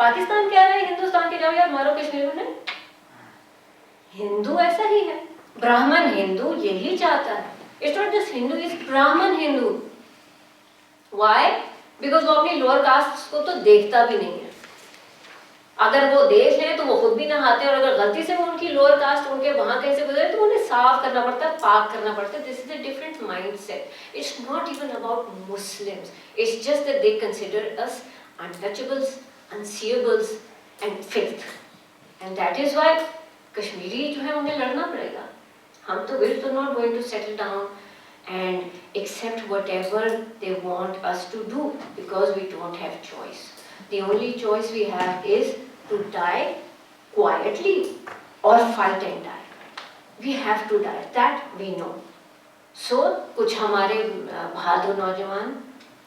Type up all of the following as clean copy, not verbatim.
पाकिस्तान कह रहा है हिंदुस्तान के जाओ यार मारो कश्मीर में, नहीं, हिंदू ऐसा ही है, ब्राह्मण हिंदू यही चाहता है। It's not just Hindu, is ब्राह्मण हिंदू। व्हाई? बिकॉज वो अपनी लोअर कास्ट को तो देखता भी नहीं है। अगर वो देख लें तो वो खुद भी नहाते हैं, और अगर गलती से वो उनकी लोअर कास्ट उनके वहां कहीं से गुजरे तो उन्हें साफ करना पड़ता है, पाक करना पड़ता है। This is a different mindset. It's not even about Muslims, it's just that they consider us untouchables, unseeables and filth, and that is why Kashmiri जो है उन्हें लड़ना पड़ेगा। हम तो we're तो not going to settle down and accept whatever they want us to do, because we don't have choice. The only choice we have is to die quietly or fight and die. We have to die, that we know. So कुछ हमारे बहादुर नौजवान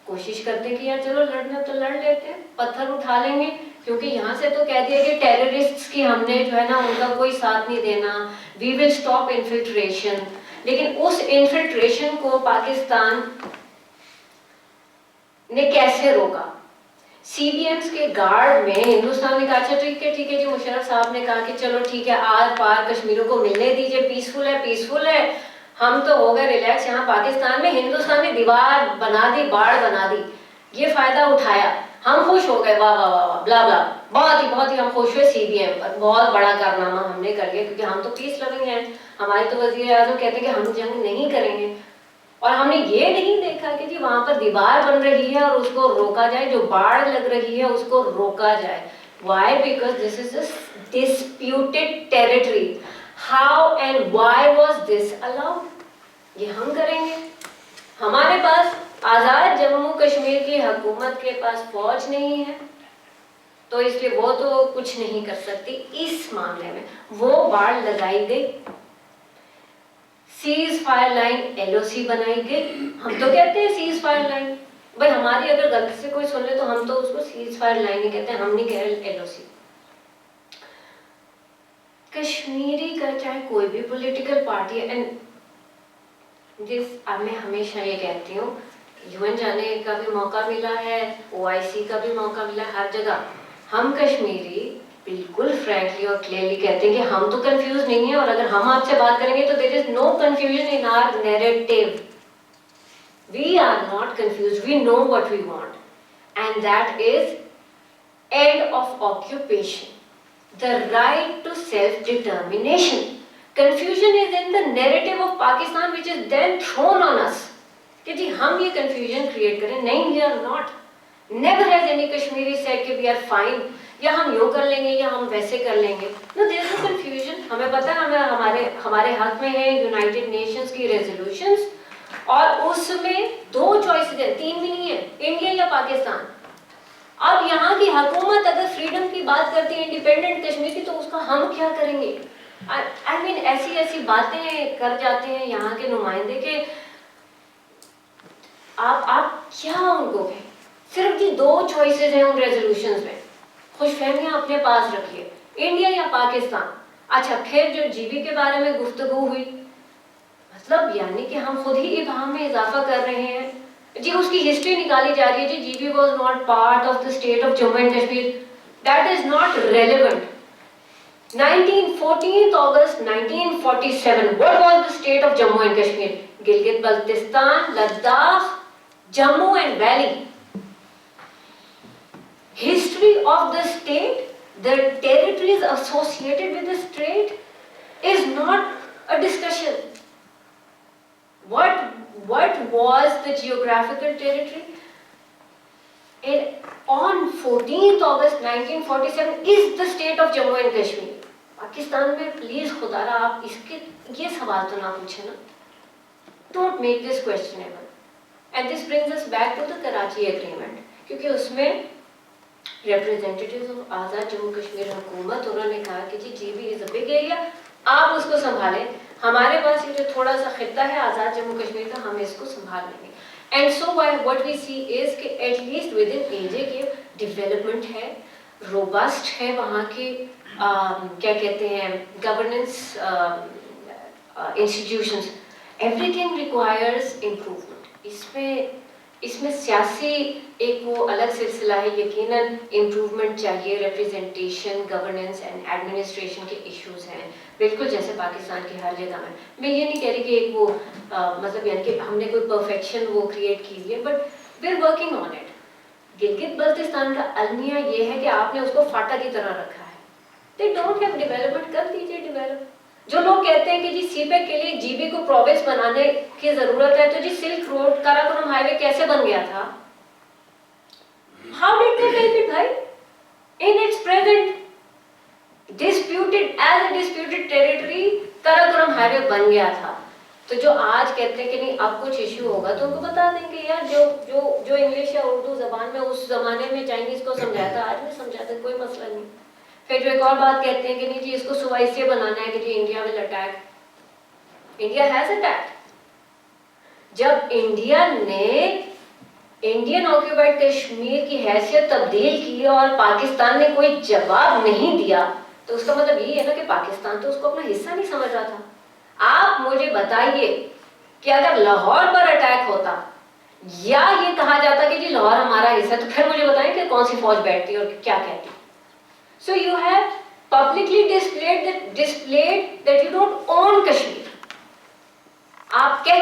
कोशिश करते हैं कि यार चलो लड़ना तो लड़ लेते हैं, पत्थर उठा लेंगे, क्योंकि यहाँ से तो कह दिया कि टेररिस्ट्स की हमने जो है ना उनका कोई साथ नहीं देना, वी विल स्टॉप इन्फिल्ट्रेशन। लेकिन उस इन्फिल्ट्रेशन को पाकिस्तान ने कैसे रोका? सीबीएम्स के गार्ड में हिंदुस्तान ने कहा अच्छा ठीक है जी, मुशर्रफ साहब ने कहा कि चलो ठीक है आर पार कश्मीरों को मिलने दीजिए, पीसफुल है, हम तो हो गए रिलैक्स। यहाँ पाकिस्तान में हिंदुस्तान ने दीवार बना दी, बाढ़ बना दी, ये फायदा उठाया, हम खुश हो गए, वाह वाह वाह वाह ब्ला ब्ला, बहुत ही हम खुश हुए सीबीएम पर, बहुत बड़ा कारनामा हमने कर लिया, क्योंकि हम तो पीस लविंग हैं। हमारे तो वजीर आजम कहते हैं कि हम जंग नहीं करेंगे, और हमने ये नहीं देखा कि जी वहां पर दीवार बन रही है और उसको रोका जाए, जो बाढ़ लग रही है उसको रोका जाए। Why? Because this is a disputed territory. How and why was this allowed? ये हम करेंगे। हमारे पास आजाद जम्मू कश्मीर की हुकूमत के पास फौज नहीं है, तो इसलिए वो तो कुछ नहीं कर सकती इस मामले में। वो बाढ़ लगाई गई, सीज फायर लाइन एलओसी बनाई गई। हम तो कहते हैं सीज फायर लाइन, भाई हमारी अगर गलती से कोई सुन ले तो हम तो उसको सीज फायर लाइन ही कहते हैं, हम नहीं कह रहे एलओसी। कश्मीरी का चाहे कोई भी पॉलिटिकल पार्टी, एंड मैं हमेशा ये कहती हूँ, यूएन जाने का भी मौका मिला है, ओआईसी का भी मौका मिला, हर जगह हम कश्मीरी बिल्कुल फ्रैंकली और क्लियरली कहते हैं कि हम तो कंफ्यूज नहीं है, और अगर हम आपसे बात करेंगे तो there is no confusion in our narrative. We are not confuse, we know what we want, and that is end of occupation, the right to self determination. Confusion is in the narrative of Pakistan, which is then thrown on us. कि जी हम ये confusion create करें, नहीं, we are not. Never has any Kashmiri said कि we are fine, या हम यूँ कर लेंगे या हम वैसे कर लेंगे। No, there is no confusion. हमें पता है, हमें हमारे हाथ में है यूनाइटेड नेशंस की रेजोल्यूशंस, और उसमें दो चॉइसेस हैं, तीन भी नहीं है, इंडिया या पाकिस्तान। अब यहाँ की हुकूमत अगर फ्रीडम की बात करती है, इंडिपेंडेंट कश्मीर की, तो उसका हम क्या करेंगे? I mean, ऐसी बातें कर जाते हैं यहाँ के नुमाइंदे के, आप क्या उनको कहें? सिर्फ जी दो चॉइसेस हैं उन रेजोल्यूशंस में, खुशफहमियां अपने पास रखिए, इंडिया या पाकिस्तान। अच्छा, फिर जो जीबी के बारे में गुफ्तगू हुई, मतलब यानी कि हम खुद ही इबाहम में इजाफा कर रहे हैं जी, उसकी हिस्ट्री निकाली जा रही है जी, GB was not part of the state of Jammu and Kashmir, that is not relevant. 14th August 1947, what was the state of Jammu and Kashmir? Gilgit-Baltistan, Ladakh, Jammu and Valley. History of the state, the territories associated with the state is not a discussion. What was the geographical territory? On 14th August 1947 is the state of Jammu and Kashmir. Pakistan में please खुदारा आप इसके ये सवाल तो ना पूछे ना, don't make this questionable. And this brings us back to the Karachi agreement, क्योंकि उसमें रिप्रेजेंटेटिव्स ऑफ आज़ाद जम्मू कश्मीर हुकूमत, उन्होंने कहा कि जी GB is a big area, आप उसको संभालें, हमारे पास ये जो थोड़ा सा खित्ता है आज़ाद जम्मू कश्मीर का, हम इसको संभाल लेंगे। And so what we see is कि at least within AJK development है, रोबस्ट है वहाँ की क्या कहते हैं governance institutions, everything requires improvement. इसमें इसमें सियासी एक वो अलग सिलसिला है, यकीनन इम्प्रूवमेंट चाहिए, रिप्रेजेंटेशन, गवर्नेंस एंड एडमिनिस्ट्रेशन के इश्यूज हैं बिल्कुल जैसे पाकिस्तान की हर जगह में। मैं ये नहीं कह रही कि एक वो मतलब यानी कि हमने कोई परफेक्शन वो क्रिएट की हुई है, but we are working on it. Gilgit Baltistan का अलमिया ये है कि आपने उसको फाटा की तरह रखा है। दे डोंट हैव डेवलपमेंट, कर दीजिए डेवलप। जो लोग कहते हैं कि जी सीपेक के लिए जीबी को प्रोविंस बनाने की जरूरत है, तो जी सिल्क रोड काराकोरम हाईवे कैसे बन गया था? How did they build it भाई? In its present disputed as a disputed territory Karakoram highway बन गया था। तो जो आज कहते हैं कि नहीं अब कुछ इश्यू होगा, तो उनको बता देंगे यार जो जो जो इंग्लिश या उर्दू जबान में उस जमाने में चाइनीज को समझाया था, आज भी समझाते, कोई मसला नहीं। फिर जो एक और बात कहते हैं कि नहीं जी इसको सुवाइसिया बनाना है कि जी India will attack. India has attacked. जब इंडिया ने इंडियन ऑक्यूपाइड कश्मीर की हैसियत तब्दील की और पाकिस्तान ने कोई जवाब नहीं दिया, तो उसका मतलब ये है ना कि पाकिस्तान तो उसको अपना हिस्सा नहीं समझ रहा था। आप मुझे बताइए कि अगर लाहौर पर अटैक होता या ये कहा जाता कि जी लाहौर हमारा हिस्सा, तो फिर मुझे बताएं कि कौन सी फौज बैठती और क्या कहती। So you have publicly displayed that you don't own Kashmir. आप कह